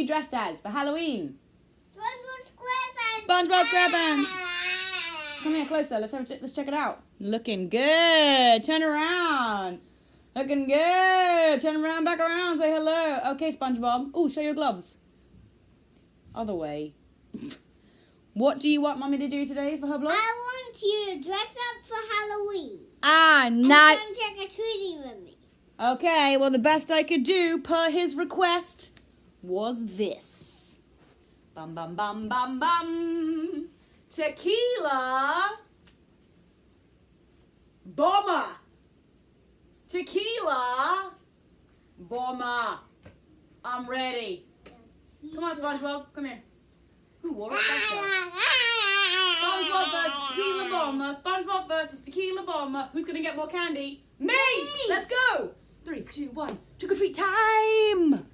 you dressed as for Halloween? SpongeBob SquarePants. SpongeBob SquarePants. Come here closer. Let's check it out. Looking good. Turn around. Looking good. Turn around, back around. Say hello. Okay, SpongeBob. Oh, show your gloves. Other way. What do you want Mummy to do today for her vlog? I want you to dress up for Halloween. And come trick-or-treating with me. Okay, well the best I could do per his request was this. Bum bum bum bum bum. Tequila bomber. Tequila bomber. I'm ready. Come on, SpongeBob. Come here. Who wore it? SpongeBob versus Tequila Bomber. SpongeBob versus Tequila Bomber. Who's going to get more candy? Me! Let's go! 3, 2, 1. Trick or treat time!